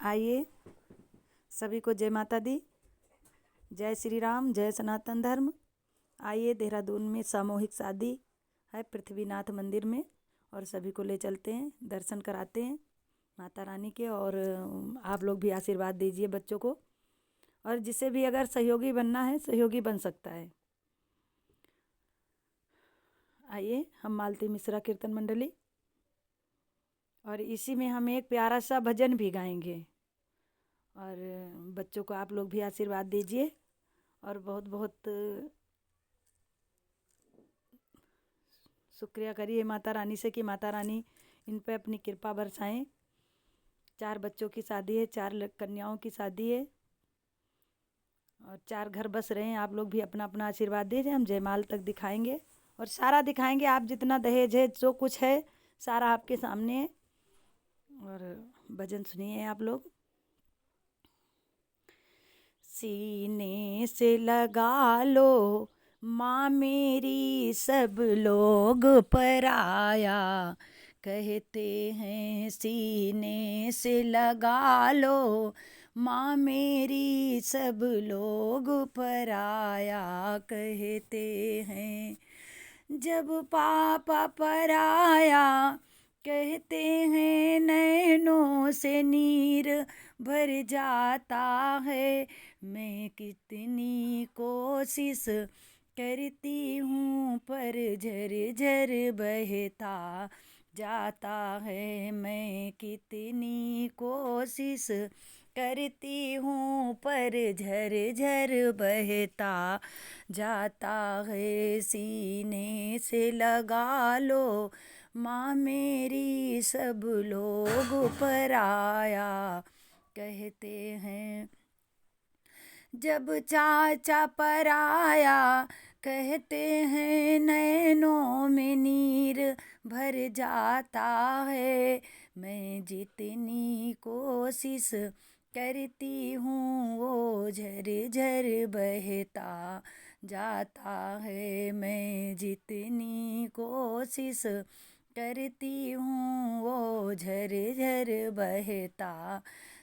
आइए, सभी को जय माता दी, जय श्री राम, जय सनातन धर्म। आइए, देहरादून में सामूहिक शादी है पृथ्वीनाथ मंदिर में, और सभी को ले चलते हैं, दर्शन कराते हैं माता रानी के। और आप लोग भी आशीर्वाद दीजिए बच्चों को, और जिसे भी अगर सहयोगी बनना है सहयोगी बन सकता है। आइए, हम मालती मिश्रा कीर्तन मंडली, और इसी में हम एक प्यारा सा भजन भी गाएंगे। और बच्चों को आप लोग भी आशीर्वाद दीजिए, और बहुत बहुत शुक्रिया करिए माता रानी से कि माता रानी इन पे अपनी कृपा बरसाएं। 4 बच्चों की शादी है, 4 कन्याओं की शादी है, और 4 घर बस रहे हैं। आप लोग भी अपना अपना आशीर्वाद दीजिए। हम जयमाल तक दिखाएंगे, और सारा दिखाएंगे। आप जितना दहेज है, जो कुछ है, सारा आपके सामने है। और भजन सुनिए आप लोग। सीने से लगा लो माँ मेरी, सब लोग पराया कहते हैं। सीने से लगा लो माँ मेरी, सब लोग पराया कहते हैं। जब पापा पराया कहते हैं, नैनों से नीर भर जाता है। मैं कितनी कोशिश करती हूँ, पर झर झर बहता जाता है। मैं कितनी कोशिश करती हूँ, पर झर झर बहता जाता है। सीने से लगा लो माँ मेरी, सब लोग पराया कहते हैं। जब चाचा पराया कहते हैं, नैनों में नीर भर जाता है। मैं जितनी कोशिश करती हूँ, वो झर झर बहता जाता है। मैं जितनी कोशिश करती हूँ, वो झर झर बहता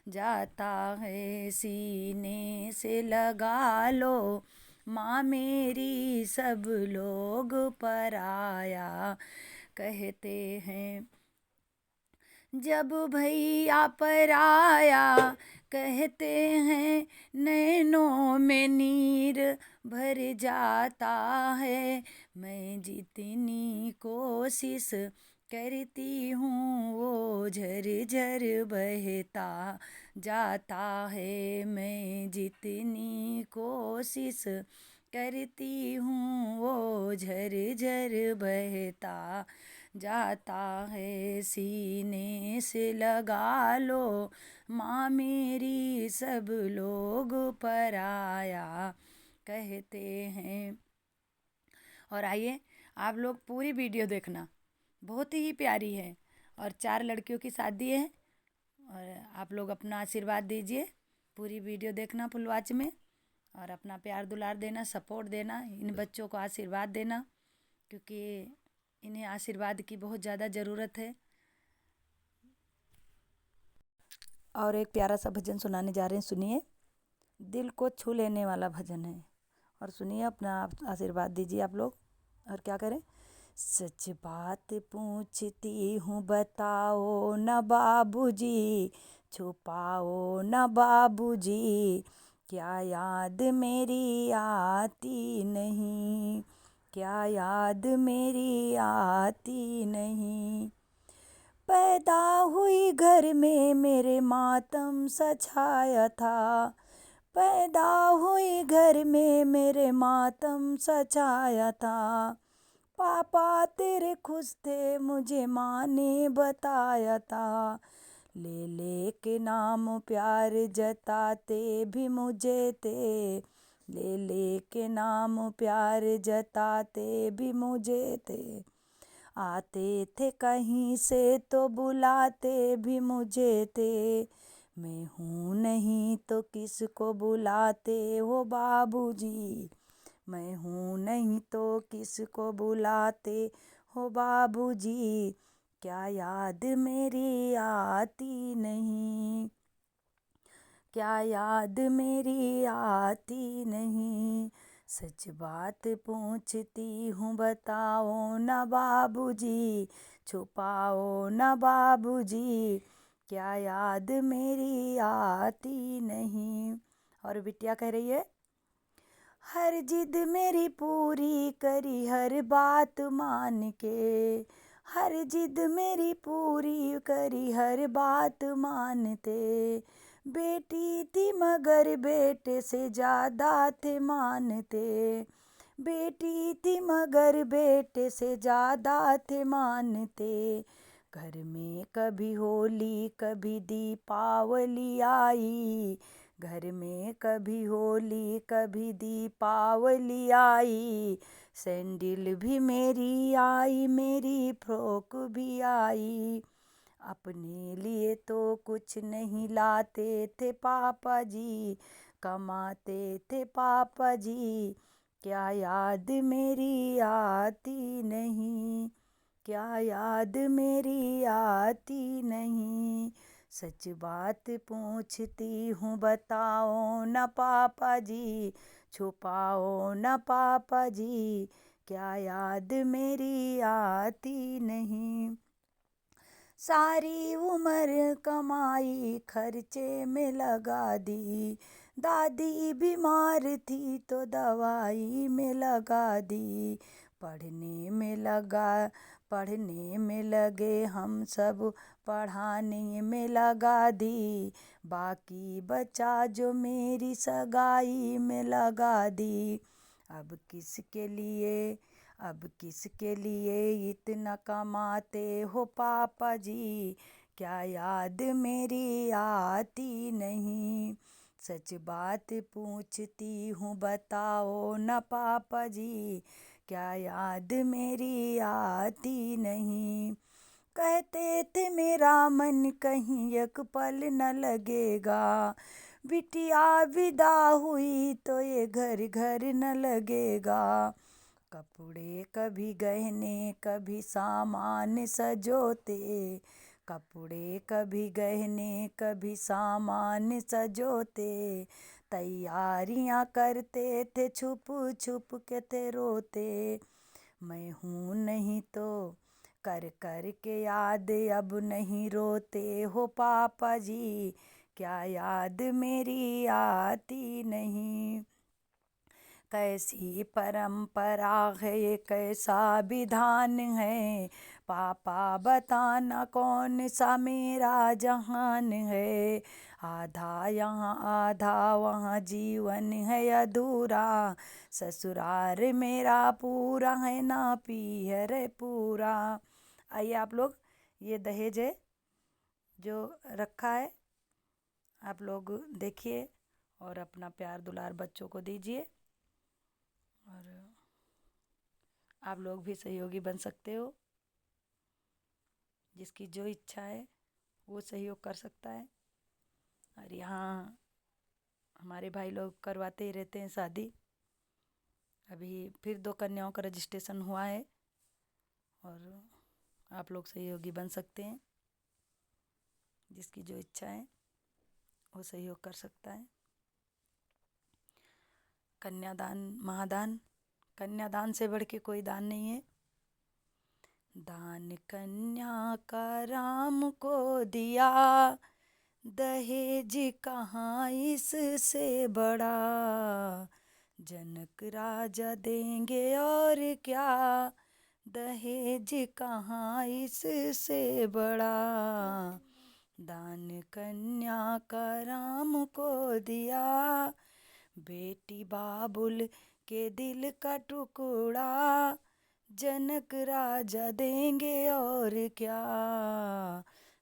जाता है। सीने से लगा लो माँ मेरी, सब लोग पराया कहते हैं। जब भैया पराया कहते हैं, नैनों में नीर भर जाता है। मैं जितनी कोशिश करती हूँ, वो झर झर बहता जाता है। मैं जितनी कोशिश करती हूँ, वो झर झर बहता जाता है। सीने से लगा लो माँ मेरी, सब लोग पराया कहते हैं। और आइए, आप लोग पूरी वीडियो देखना, बहुत ही प्यारी है। और 4 लड़कियों की शादी है, और आप लोग अपना आशीर्वाद दीजिए। पूरी वीडियो देखना फुल वॉच में, और अपना प्यार दुलार देना, सपोर्ट देना, इन बच्चों को आशीर्वाद देना, क्योंकि इन्हें आशीर्वाद की बहुत ज़्यादा ज़रूरत है। और एक प्यारा सा भजन सुनाने जा रहे हैं, सुनिए। दिल को छू लेने वाला भजन है, और सुनिए, अपना आशीर्वाद दीजिए आप लोग। और क्या करें। सच बात पूछती हूँ, बताओ न बाबूजी, छुपाओ न बाबूजी, क्या याद मेरी आती नहीं, क्या याद मेरी आती नहीं। पैदा हुई घर में मेरे मातम सा छाया था, पैदा हुई घर में मेरे मातम सा छाया था। पापा तेरे खुश थे, मुझे माँ ने बताया था। ले ले के नाम प्यार जताते भी मुझे थे, ले ले के नाम प्यार जताते भी मुझे थे। आते थे कहीं से तो बुलाते भी मुझे थे, मैं हूँ नहीं तो किसको बुलाते हो बाबूजी, मैं हूँ नहीं तो किसको बुलाते हो बाबूजी, क्या याद मेरी आती नहीं। क्या याद मेरी आती नहीं। सच बात पूछती हूँ बताओ न बाबूजी, छुपाओ न बाबूजी, क्या याद मेरी आती नहीं। और बिटिया कह रही है, हर जिद मेरी पूरी करी हर बात मान के, हर जिद मेरी पूरी करी हर बात मानते, बेटी थी मगर बेटे से ज़्यादा थे मानते, बेटी थी मगर बेटे से ज़्यादा थे मानते। घर में कभी होली कभी दीपावली आई, घर में कभी होली कभी दीपावली आई, सैंडल भी मेरी आई मेरी फ्रॉक भी आई, अपने लिए तो कुछ नहीं लाते थे पापा जी, कमाते थे पापा जी, क्या याद मेरी आती नहीं, क्या याद मेरी आती नहीं। सच बात पूछती हूँ बताओ न पापा जी, छुपाओ न पापा जी, क्या याद मेरी आती नहीं। सारी उम्र कमाई खर्चे में लगा दी, दादी बीमार थी तो दवाई में लगा दी, पढ़ने में लगे हम सब, पढ़ाने में लगा दी, बाकी बचा जो मेरी सगाई में लगा दी। अब किसके लिए इतना कमाते हो पापा जी, क्या याद मेरी आती नहीं। सच बात पूछती हूँ बताओ न पापा जी, क्या याद मेरी आती नहीं। कहते थे मेरा मन कहीं एक पल न लगेगा, बिटिया विदा हुई तो ये घर घर न लगेगा, कपड़े कभी गहने कभी सामान सजोते, कपड़े कभी गहने कभी सामान सजोते, तैयारियां करते थे छुप छुप के थे रोते, मैं हूँ नहीं तो कर कर के याद अब नहीं रोते हो पापा जी, क्या याद मेरी आती नहीं। कैसी परंपरा है ये कैसा विधान है, पापा बताना कौन सा मेरा जहान है, आधा यहाँ आधा वहाँ जीवन है अधूरा, ससुराल मेरा पूरा है ना पीहर पूरा। आइए आप लोग, ये दहेज है जो रखा है, आप लोग देखिए और अपना प्यार दुलार बच्चों को दीजिए, और आप लोग भी सहयोगी बन सकते हो, जिसकी जो इच्छा है वो सहयोग कर सकता है। और यहाँ हमारे भाई लोग करवाते ही रहते हैं शादी, अभी फिर 2 कन्याओं का रजिस्ट्रेशन हुआ है, और आप लोग सहयोगी बन सकते हैं, जिसकी जो इच्छा है वो सहयोग कर सकता है। कन्यादान महादान, कन्यादान से बढ़ के कोई दान नहीं है। दान कन्या का राम को दिया, दहेज कहाँ इससे बड़ा, जनक राजा देंगे और क्या, दहेज कहाँ इससे बड़ा, दान कन्या का राम को दिया, बेटी बाबुल के दिल का टुकड़ा, जनक राजा देंगे और क्या,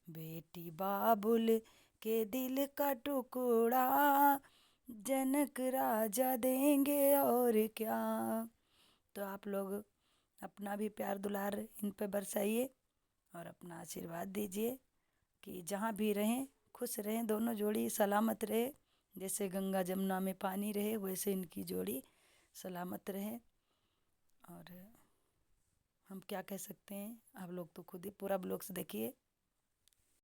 बेटी बाबुल के दिल का टुकड़ा, जनक राजा देंगे और क्या। तो आप लोग अपना भी प्यार दुलार इन पे बरसाइए और अपना आशीर्वाद दीजिए कि जहाँ भी रहें खुश रहें, दोनों जोड़ी सलामत रहे, जैसे गंगा जमुना में पानी रहे वैसे इनकी जोड़ी सलामत रहे। और हम क्या कह सकते हैं, आप लोग तो खुद ही पूरा ब्लॉग्स देखिए।